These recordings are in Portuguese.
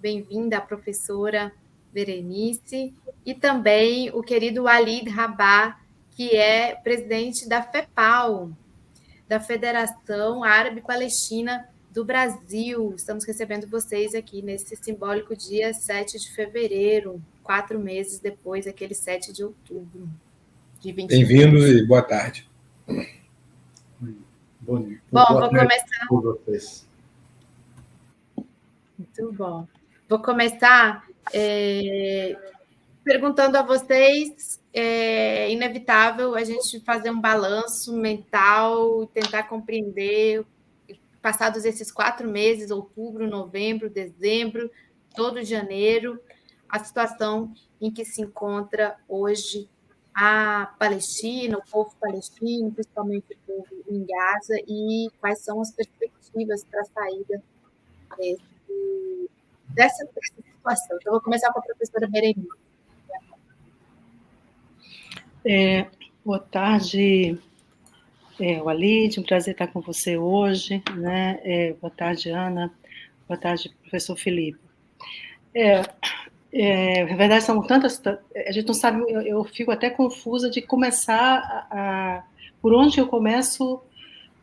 bem-vinda a professora Berenice, e também o querido Walid Rabah, que é presidente da FEPAL, da Federação Árabe Palestina do Brasil. Estamos recebendo vocês aqui nesse simbólico dia 7 de fevereiro, 4 meses depois daquele 7 de outubro de 2020. Bem-vindo e boa tarde. Bom, vou começar. Muito bom. Vou começar perguntando a vocês, é inevitável a gente fazer um balanço mental, tentar compreender, passados esses 4 meses, outubro, novembro, dezembro, todo janeiro, a situação em que se encontra hoje a Palestina, o povo palestino, principalmente o povo em Gaza, e quais são as perspectivas para a saída dessa situação. Então, eu vou começar com a professora Berenice. Boa tarde, Walid, um prazer estar com você hoje, né? Boa tarde, Ana. Boa tarde, professor Felipe. Na verdade, são tantas... A gente não sabe... Eu fico até confusa de começar por onde eu começo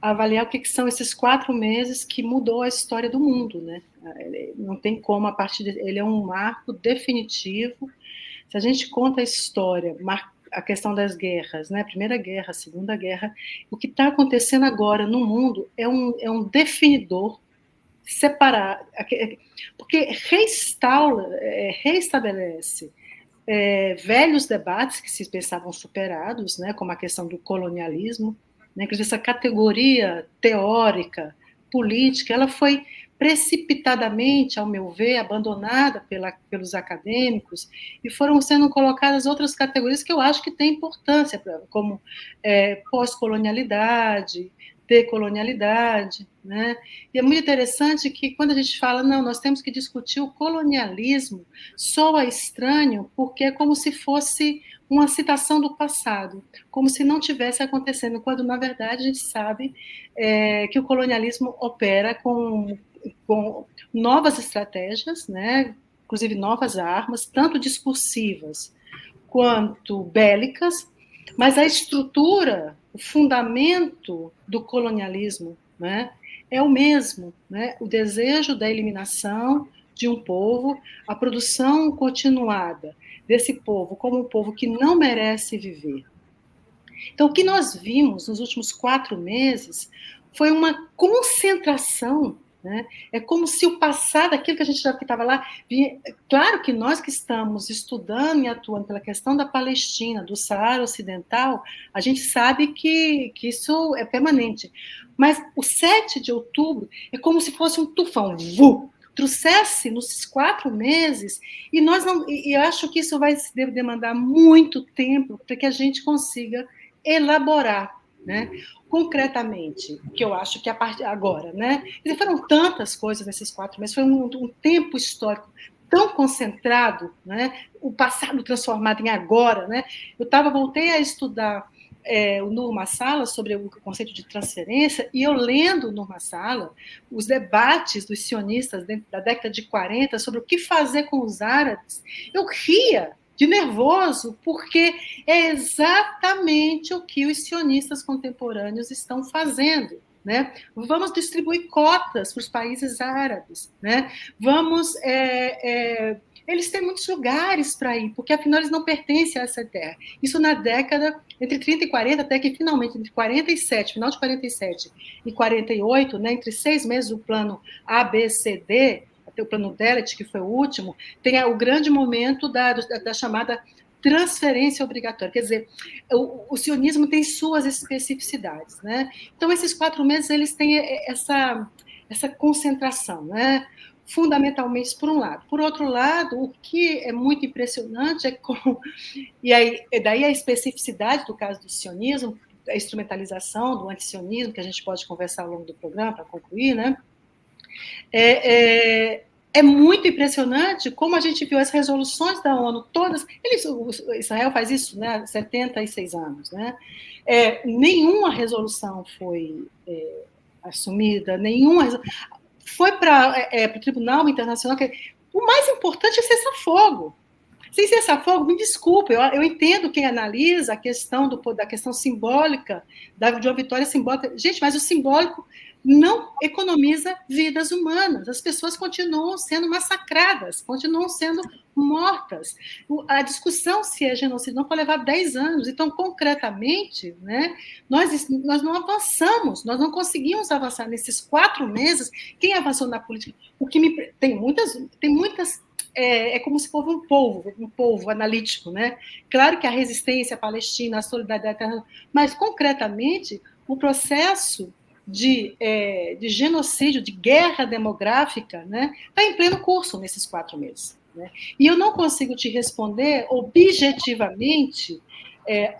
a avaliar o que são esses 4 meses que mudou a história do mundo, né? Não tem como, a partir ele é um marco definitivo. Se a gente conta a história, a questão das guerras, né? Primeira Guerra, Segunda Guerra, o que está acontecendo agora no mundo é um definidor separar, porque reestabelece velhos debates que se pensavam superados, né? Como a questão do colonialismo, né? Inclusive essa categoria teórica, política, ela foi precipitadamente, ao meu ver, abandonada pelos acadêmicos, e foram sendo colocadas outras categorias que eu acho que têm importância, como pós-colonialidade, decolonialidade, né? E é muito interessante que, quando a gente fala, não, nós temos que discutir o colonialismo, soa estranho, porque é como se fosse uma citação do passado, como se não tivesse acontecendo, quando, na verdade, a gente sabe que o colonialismo opera com novas estratégias, né? Inclusive novas armas, tanto discursivas quanto bélicas, mas a estrutura, o fundamento do colonialismo, né, é o mesmo, né? O desejo da eliminação de um povo, a produção continuada desse povo como um povo que não merece viver. Então, o que nós vimos nos últimos 4 meses foi uma concentração, né? É como se o passado, aquilo que a gente já estava lá, claro que nós que estamos estudando e atuando pela questão da Palestina, do Saara Ocidental, a gente sabe que isso é permanente. Mas o 7 de outubro é como se fosse um tufão, trouxesse nos 4 meses, e nós não, e eu acho que isso vai demandar muito tempo para que a gente consiga elaborar, né? Concretamente, que eu acho que a partir agora, né? E foram tantas coisas nesses 4 meses, foi um tempo histórico tão concentrado, né? O passado transformado em agora, né? Voltei a estudar o Nur Massala sobre o conceito de transferência, e eu lendo Nur Massala os debates dos sionistas dentro da década de 40 sobre o que fazer com os árabes, eu ria de nervoso, porque é exatamente o que os sionistas contemporâneos estão fazendo. Né? Vamos distribuir cotas para os países árabes. Né? Eles têm muitos lugares para ir, porque afinal eles não pertencem a essa terra. Isso na década entre 30 e 40, até que finalmente, entre 47, final de 47 e 48, né, entre 6 meses do plano ABCD, até o plano Delet, que foi o último, tem o grande momento da chamada transferência obrigatória. Quer dizer, o sionismo tem suas especificidades. Né? Então, esses 4 meses eles têm essa concentração, né? Fundamentalmente, por um lado. Por outro lado, o que é muito impressionante é como... E aí, daí a especificidade do caso do sionismo, a instrumentalização do antisionismo, que a gente pode conversar ao longo do programa para concluir, né? É muito impressionante como a gente viu as resoluções da ONU todas. Israel faz isso, né, há 76 anos. Né? Nenhuma resolução foi assumida, nenhuma. Foi para o Tribunal Internacional, O mais importante é cessar-fogo. Sem cessar-fogo, me desculpe, eu entendo quem analisa a questão da questão simbólica, de uma vitória simbólica. Gente, mas o simbólico não economiza vidas humanas. As pessoas continuam sendo massacradas, continuam sendo mortas. A discussão se é genocídio não pode levar 10 anos. Então, concretamente, né, nós não avançamos, nós não conseguimos avançar nesses 4 meses. Quem avançou na política? Tem muitas é como se fosse um povo analítico, né? Claro que a resistência palestina, a solidariedade, mas concretamente o processo de genocídio, de guerra demográfica, né, está em pleno curso nesses 4 meses. Né? E eu não consigo te responder objetivamente,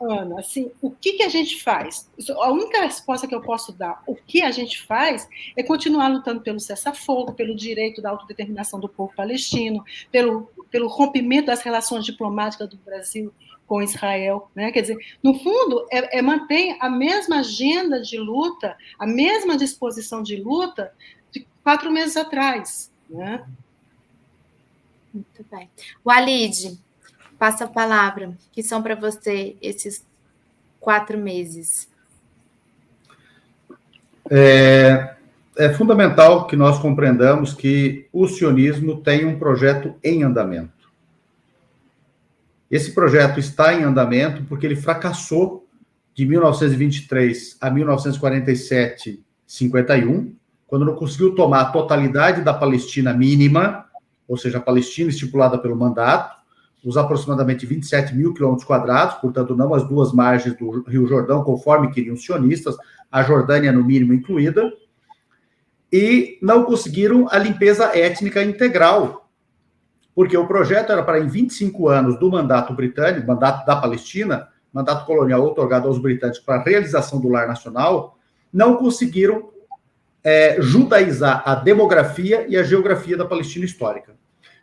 Ana, assim, o que a gente faz? A única resposta que eu posso dar, o que a gente faz, é continuar lutando pelo cessar-fogo, pelo direito da autodeterminação do povo palestino, pelo rompimento das relações diplomáticas do Brasil com Israel, né? Quer dizer, no fundo, mantém a mesma agenda de luta, a mesma disposição de luta de 4 meses atrás, né? Muito bem. Walid, passa a palavra. O que são para você esses 4 meses? É fundamental que nós compreendamos que o sionismo tem um projeto em andamento. Esse projeto está em andamento porque ele fracassou de 1923 a 1947, 51, quando não conseguiu tomar a totalidade da Palestina mínima, ou seja, a Palestina estipulada pelo mandato, os aproximadamente 27 mil quilômetros quadrados, portanto, não as 2 margens do Rio Jordão, conforme queriam os sionistas, a Jordânia, no mínimo, incluída, e não conseguiram a limpeza étnica integral, porque o projeto era para, em 25 anos do mandato britânico, mandato da Palestina, mandato colonial otorgado aos britânicos para a realização do lar nacional, não conseguiram judaizar a demografia e a geografia da Palestina histórica.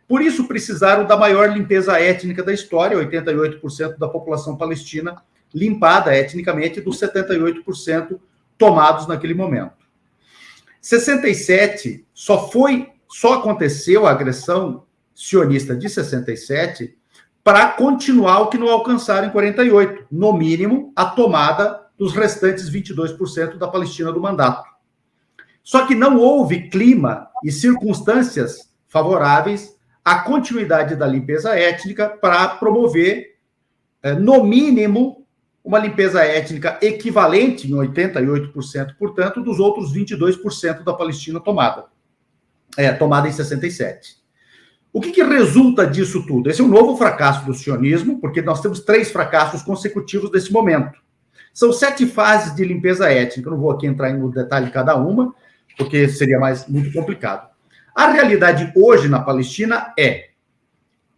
Por isso, precisaram da maior limpeza étnica da história, 88% da população palestina limpada etnicamente, dos 78% tomados naquele momento. 67, só aconteceu a agressão sionista de 67 para continuar o que não alcançaram em 48, no mínimo, a tomada dos restantes 22% da Palestina do mandato. Só que não houve clima e circunstâncias favoráveis à continuidade da limpeza étnica para promover, no mínimo, uma limpeza étnica equivalente, em 88%, portanto, dos outros 22% da Palestina tomada em 67. O que resulta disso tudo? Esse é um novo fracasso do sionismo, porque nós temos 3 fracassos consecutivos desse momento. São 7 fases de limpeza étnica, eu não vou aqui entrar no detalhe de cada uma, porque seria muito complicado. A realidade hoje na Palestina é,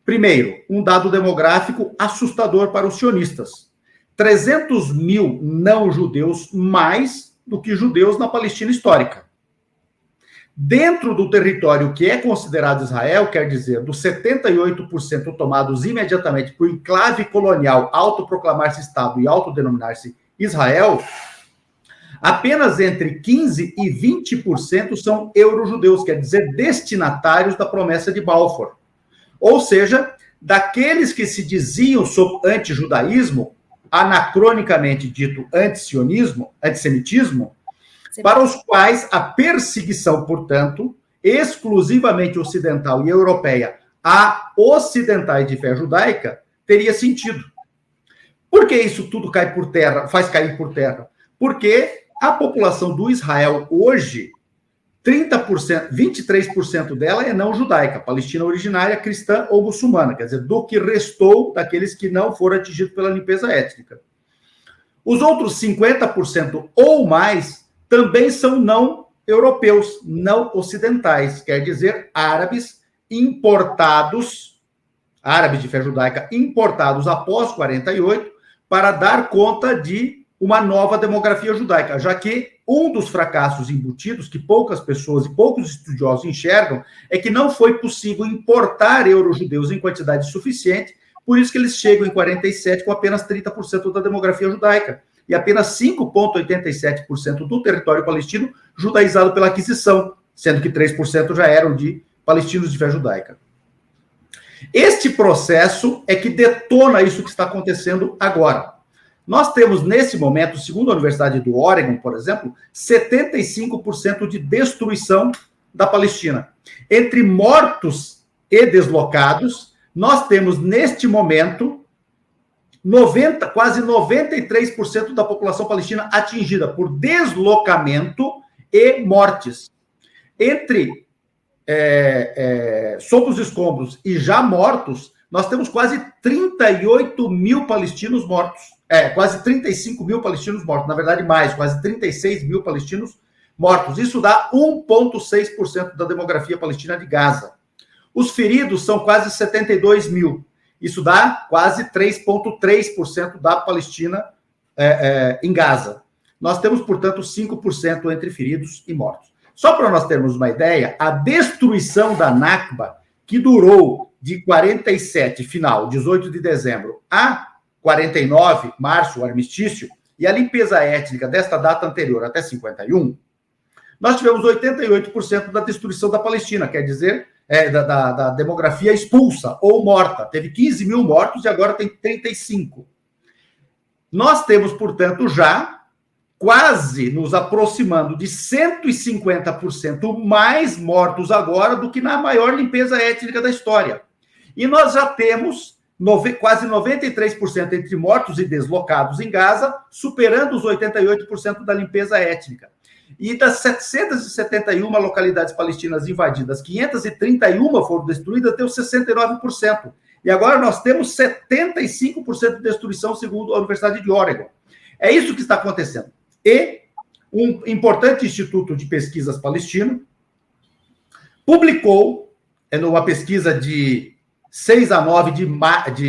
primeiro, um dado demográfico assustador para os sionistas. 300 mil não-judeus mais do que judeus na Palestina histórica. Dentro do território que é considerado Israel, quer dizer, dos 78% tomados imediatamente por enclave colonial, autoproclamar-se Estado e autodenominar-se Israel, apenas entre 15% e 20% são eurojudeus, quer dizer, destinatários da promessa de Balfour. Ou seja, daqueles que se diziam sob antijudaísmo, anacronicamente dito antissemitismo, para os quais a perseguição, portanto, exclusivamente ocidental e europeia a ocidentais de fé judaica, teria sentido. Por que isso tudo faz cair por terra? Porque a população do Israel hoje, 30%, 23% dela é não judaica, palestina originária, cristã ou muçulmana, quer dizer, do que restou daqueles que não foram atingidos pela limpeza étnica. Os outros 50% ou mais também são não europeus, não ocidentais, quer dizer, árabes importados, árabes de fé judaica importados após 48, para dar conta de uma nova demografia judaica, já que um dos fracassos embutidos, que poucas pessoas e poucos estudiosos enxergam, é que não foi possível importar eurojudeus em quantidade suficiente, por isso que eles chegam em 47 com apenas 30% da demografia judaica, e apenas 5,87% do território palestino judaizado pela aquisição, sendo que 3% já eram de palestinos de fé judaica. Este processo é que detona isso que está acontecendo agora. Nós temos, nesse momento, segundo a Universidade do Oregon, por exemplo, 75% de destruição da Palestina. Entre mortos e deslocados, nós temos, neste momento, quase 93% da população palestina atingida por deslocamento e mortes. Entre sob os escombros e já mortos, nós temos quase 38 mil palestinos mortos. Quase 35 mil palestinos mortos. Na verdade, mais, quase 36 mil palestinos mortos. Isso dá 1,6% da demografia palestina de Gaza. Os feridos são quase 72 mil. Isso dá quase 3,3% da Palestina em Gaza. Nós temos, portanto, 5% entre feridos e mortos. Só para nós termos uma ideia, a destruição da Nakba, que durou de 47, final, 18 de dezembro, a 49, março, o armistício, e a limpeza étnica desta data anterior até 51, nós tivemos 88% da destruição da Palestina, quer dizer, da demografia expulsa ou morta. Teve 15 mil mortos e agora tem 35. Nós temos, portanto, já quase nos aproximando de 150% mais mortos agora do que na maior limpeza étnica da história. E nós já temos quase 93% entre mortos e deslocados em Gaza, superando os 88% da limpeza étnica. E das 771 localidades palestinas invadidas, 531 foram destruídas, deu 69%. E agora nós temos 75% de destruição, segundo a Universidade de Oregon. É isso que está acontecendo. E um importante instituto de pesquisas palestino publicou, numa pesquisa de 6 a 9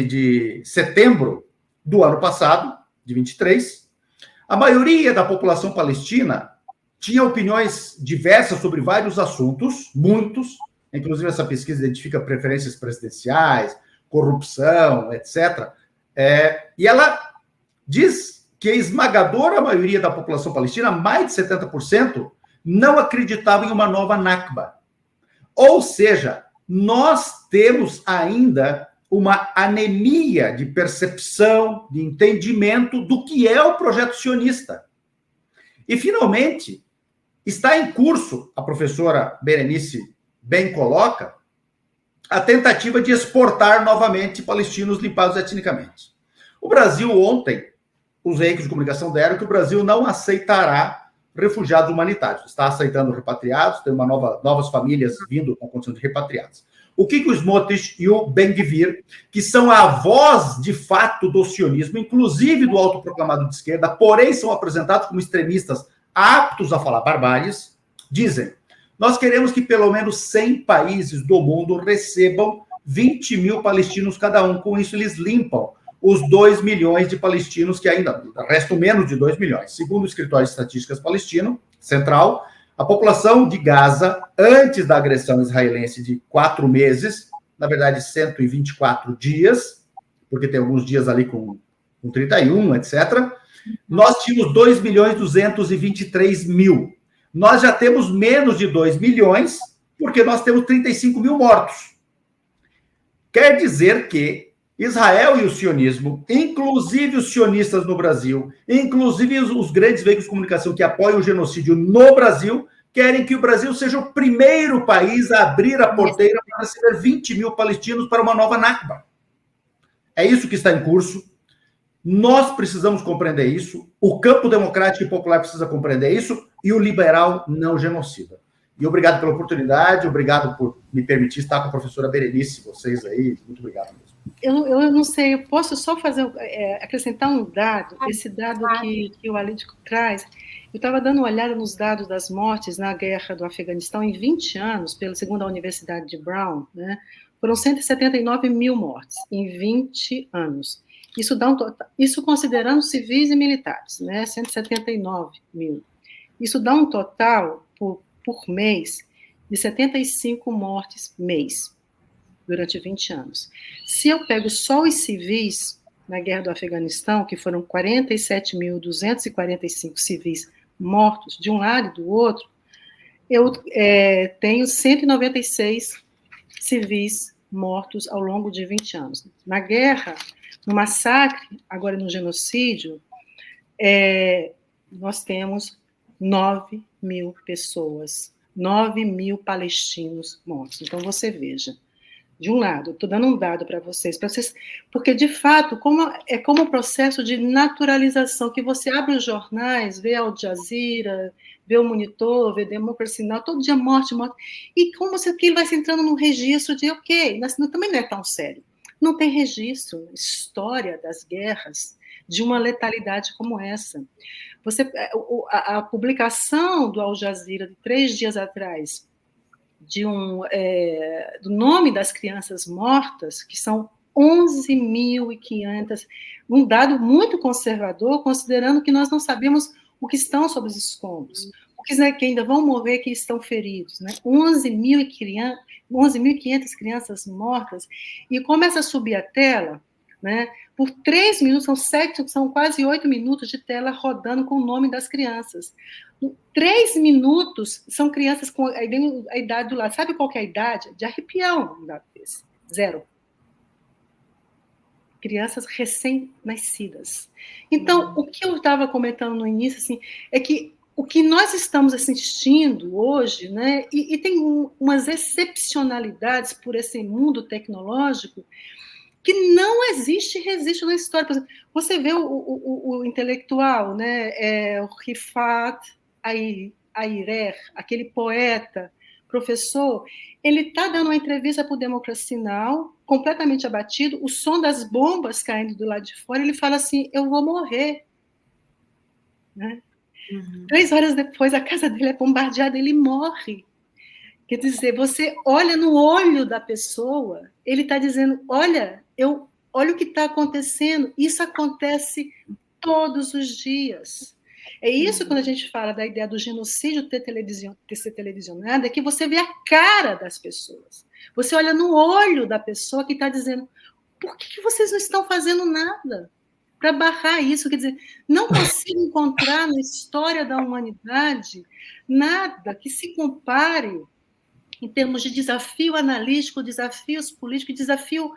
de setembro do ano passado, de 23, a maioria da população palestina tinha opiniões diversas sobre vários assuntos, muitos, inclusive essa pesquisa identifica preferências presidenciais, corrupção, etc. E ela diz que a esmagadora maioria da população palestina, mais de 70%, não acreditava em uma nova Nakba. Ou seja, nós temos ainda uma anemia de percepção, de entendimento do que é o projeto sionista. E, finalmente, está em curso, a professora Berenice bem coloca, a tentativa de exportar novamente palestinos limpados etnicamente. O Brasil, ontem, os veículos de comunicação deram que o Brasil não aceitará refugiados humanitários. Está aceitando repatriados, tem novas famílias vindo com a condição de repatriados. O que o Smotrich e o Ben-Gvir, que são a voz de fato do sionismo, inclusive do autoproclamado de esquerda, porém são apresentados como extremistas aptos a falar barbáries, dizem: nós queremos que pelo menos 100 países do mundo recebam 20 mil palestinos cada um. Com isso, eles limpam os 2 milhões de palestinos que ainda restam menos de 2 milhões. Segundo o Escritório de Estatísticas Palestino Central, a população de Gaza, antes da agressão israelense de 4 meses, na verdade 124 dias, porque tem alguns dias ali com 31, etc., nós tínhamos 2.223.000. Nós já temos menos de 2 milhões, porque nós temos 35 mil mortos. Quer dizer que Israel e o sionismo, inclusive os sionistas no Brasil, inclusive os grandes veículos de comunicação que apoiam o genocídio no Brasil, querem que o Brasil seja o primeiro país a abrir a porteira para receber 20 mil palestinos para uma nova Nakba. É isso que está em curso. Nós precisamos compreender isso, o campo democrático e popular precisa compreender isso, e o liberal não genocida. E obrigado pela oportunidade, obrigado por me permitir estar com a professora Berenice, vocês aí, muito obrigado mesmo. Eu não sei, eu posso só acrescentar um dado, esse dado que o Walid traz. Eu estava dando uma olhada nos dados das mortes na guerra do Afeganistão em 20 anos, segundo a Universidade de Brown, né, foram 179 mil mortes em 20 anos. Isso dá isso considerando civis e militares, né, 179 mil. Isso dá um total, por mês, de 75 mortes mês, durante 20 anos. Se eu pego só os civis na guerra do Afeganistão, que foram 47.245 civis mortos de um lado e do outro, eu tenho 196 civis mortos ao longo de 20 anos. Na guerra, no massacre, agora no genocídio, nós temos 9 mil pessoas, 9 mil palestinos mortos. Então, você veja, de um lado, estou dando um dado para vocês, porque, de fato, é como um processo de naturalização, que você abre os jornais, vê Al Jazeera, vê o Monitor, vê Democracy Now!, todo dia morte, e como se aquilo vai se entrando num registro de, ok, também não é tão sério. Não tem registro na história das guerras de uma letalidade como essa. A publicação do Al Jazeera, de 3 dias atrás, do nome das crianças mortas, que são 11.500, um dado muito conservador, considerando que nós não sabemos o que estão sob os escombros, o que ainda vão morrer, que estão feridos, né? 11.500 crianças mortas, e começa a subir a tela, né? Por 3 minutos, são quase 8 minutos de tela rodando com o nome das crianças. 3 minutos são crianças com a idade do lado. Sabe qual que é a idade? De arrepiar um dado desse. 0. Crianças recém-nascidas. Então, o que eu estava comentando no início, assim, é que o que nós estamos assistindo hoje, né, e tem umas excepcionalidades por esse mundo tecnológico, que não existe registro na história. Por exemplo, você vê o intelectual, né, o Rifat Airer, aquele poeta, professor, ele está dando uma entrevista para o Democracy Now!, completamente abatido, o som das bombas caindo do lado de fora, ele fala assim, eu vou morrer. Né? 3 horas depois, a casa dele é bombardeada, ele morre. Quer dizer, você olha no olho da pessoa, ele está dizendo, olha o que está acontecendo, isso acontece todos os dias. É isso, quando a gente fala da ideia do genocídio ter ser televisionado, é que você vê a cara das pessoas. Você olha no olho da pessoa que está dizendo, por que vocês não estão fazendo nada para barrar isso? Quer dizer, não consigo encontrar na história da humanidade nada que se compare em termos de desafio analítico, desafios políticos, desafio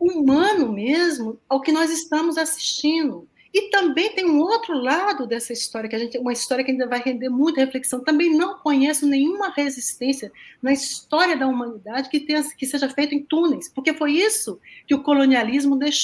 humano mesmo, ao que nós estamos assistindo. E também tem um outro lado dessa história, uma história que ainda vai render muita reflexão. Também não conheço nenhuma resistência na história da humanidade que seja feita em túneis, porque foi isso que o colonialismo deixou.